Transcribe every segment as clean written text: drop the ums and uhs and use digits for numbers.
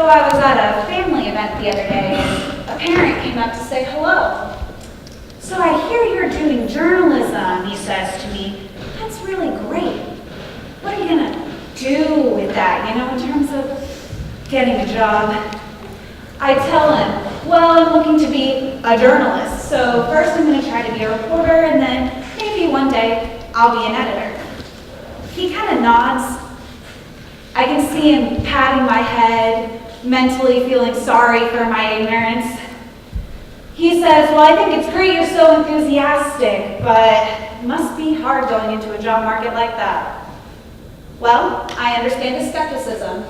I was at a family event the other day, and a parent came up to say hello. So I hear you're doing journalism, he says to me. That's really great. What are you gonna do with that, in terms of getting a job? I tell him, well, I'm looking to be a journalist. So first I'm gonna try to be a reporter, and then maybe one day I'll be an editor. He kind of nods. I can see him patting my head, mentally feeling sorry for my ignorance. He says, well, I think it's great you're so enthusiastic, but it must be hard going into a job market like that. Well, I understand his skepticism.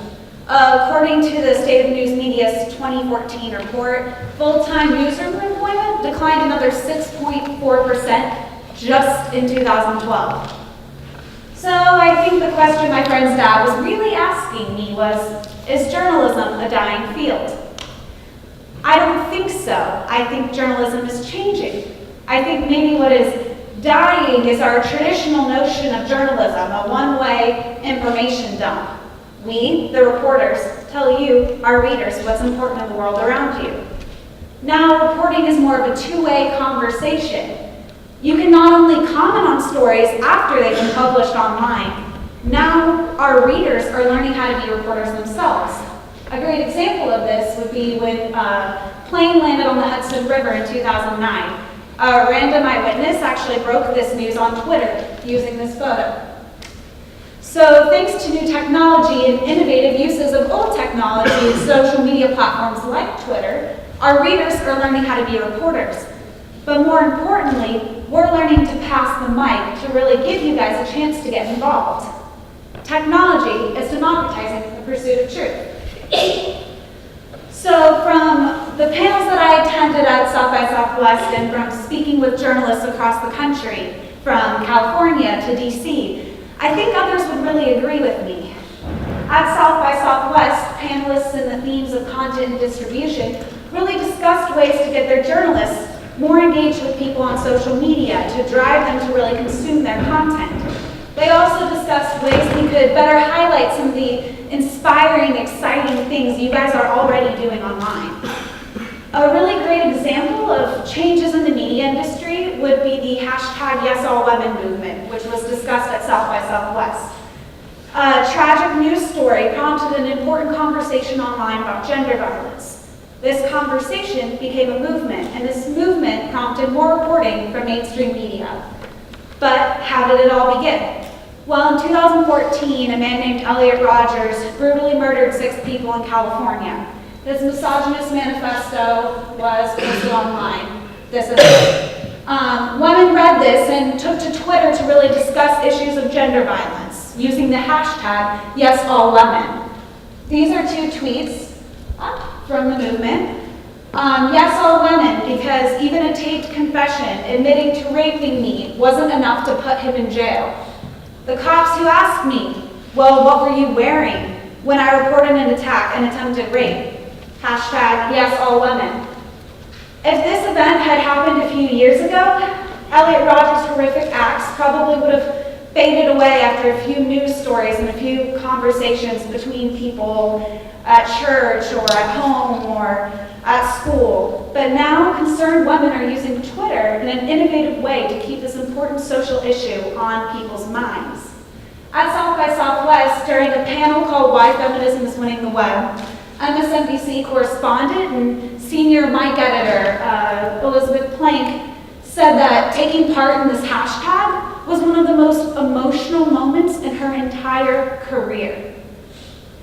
According to the State of News Media's 2014 report, full-time newsroom employment declined another 6.4% just in 2012. So I think the question my friend's dad was really asking me was, is journalism a dying field? I don't think so. I think journalism is changing. I think maybe what is dying is our traditional notion of journalism, a one-way information dump. We, the reporters, tell you, our readers, what's important in the world around you. Now, reporting is more of a two-way conversation. You can not only comment on stories after they've been published online, now our readers are learning how to be reporters themselves. A great example of this would be when a plane landed on the Hudson River in 2009. A random eyewitness actually broke this news on Twitter using this photo. So thanks to new technology and innovative uses of old technology, social media platforms like Twitter, our readers are learning how to be reporters. But more importantly, we're learning to pass the mic to really give you guys a chance to get involved. Technology is democratizing the pursuit of truth. So from the panels that I attended at South by Southwest and from speaking with journalists across the country, from California to DC, I think others would really agree with me. At South by Southwest, panelists in the themes of content and distribution really discussed ways to get their journalists more engaged with people on social media to drive them to really consume their content. They also discussed ways we could better highlight some of the inspiring, exciting things you guys are already doing online. A really great example of changes in the media industry would be the hashtag #YesAllWomen movement, which was discussed at South by Southwest. A tragic news story prompted an important conversation online about gender violence. This conversation became a movement, and this movement prompted more reporting from mainstream media. But how did it all begin? Well, in 2014, a man named Elliot Rogers brutally murdered 6 people in California. His misogynist manifesto was posted online. This is it. Women read this and took to Twitter to really discuss issues of gender violence using the hashtag #YesAllWomen. These are 2 tweets from the movement. Yes, all women, because even a taped confession admitting to raping me wasn't enough to put him in jail. The cops who asked me, well, what were you wearing when I reported an attack and attempted rape? Hashtag yes, all women. If this event had happened a few years ago, Elliot Rogers' horrific acts probably would have faded away after a few news stories and a few conversations between people at church or at home or at school. But now concerned women are using Twitter in an innovative way to keep this important social issue on people's minds. At South by Southwest, during a panel called Why Feminism is Winning the Web, MSNBC correspondent and senior Mike editor Elizabeth Plank said that taking part in this hashtag was one of the most emotional moments in her entire career.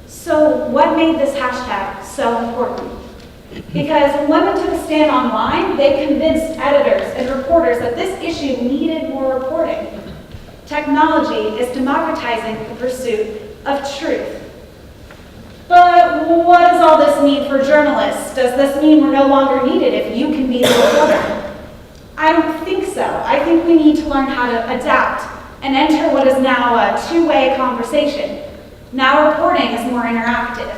So what made this hashtag so important? Because when women took a stand online, they convinced editors and reporters that this issue needed more reporting. Technology is democratizing the pursuit of truth. But what does all this mean for journalists? Does this mean we're no longer needed if you can be the reporter? I don't think so. I think we need to learn how to adapt and enter what is now a two-way conversation. Now reporting is more interactive.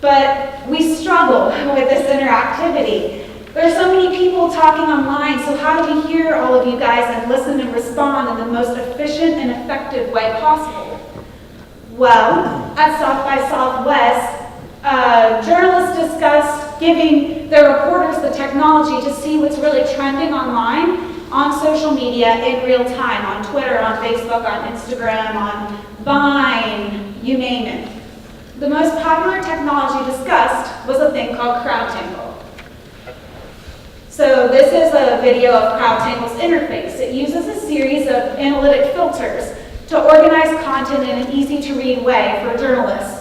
But we struggle with this interactivity. There are so many people talking online, so how do we hear all of you guys and listen and respond in the most efficient and effective way possible? Well, at South by Southwest, giving their reporters the technology to see what's really trending online on social media in real time, on Twitter, on Facebook, on Instagram, on Vine, you name it. The most popular technology discussed was a thing called CrowdTangle. So this is a video of CrowdTangle's interface. It uses a series of analytic filters to organize content in an easy-to-read way for journalists.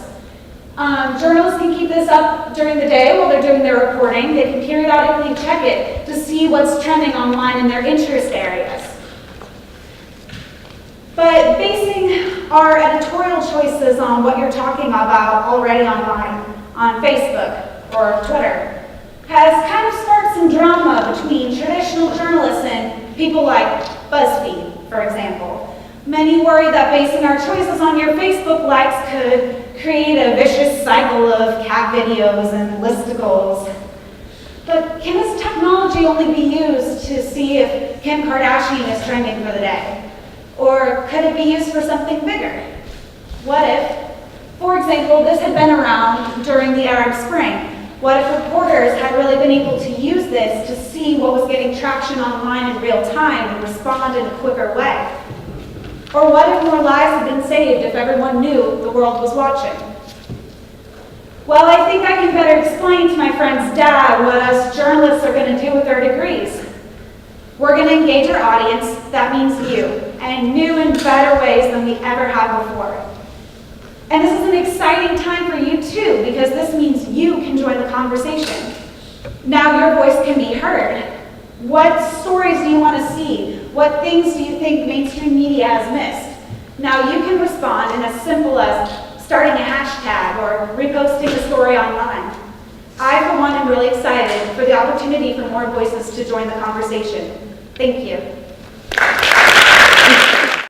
Journalists can keep this up during the day while they're doing their reporting. They can periodically check it to see what's trending online in their interest areas. But basing our editorial choices on what you're talking about already online, on Facebook or Twitter, has kind of sparked some drama between traditional journalists and people like BuzzFeed, for example. Many worry that basing our choices on your Facebook likes could create a vicious cycle of cat videos and listicles. But can this technology only be used to see if Kim Kardashian is trending for the day? Or could it be used for something bigger? What if, for example, this had been around during the Arab Spring? What if reporters had really been able to use this to see what was getting traction online in real time and respond in a quicker way? Or what if more lives had been saved if everyone knew the world was watching? Well, I think I can better explain to my friend's dad what us journalists are going to do with our degrees. We're going to engage our audience, that means you, and in new and better ways than we ever have before. And this is an exciting time for you too, because this means you can join the conversation. Now your voice can be heard. What stories do you want to see? What things do you think mainstream media has missed? Now you can respond in as simple as starting a hashtag or reposting a story online. I, for one, am really excited for the opportunity for more voices to join the conversation. Thank you.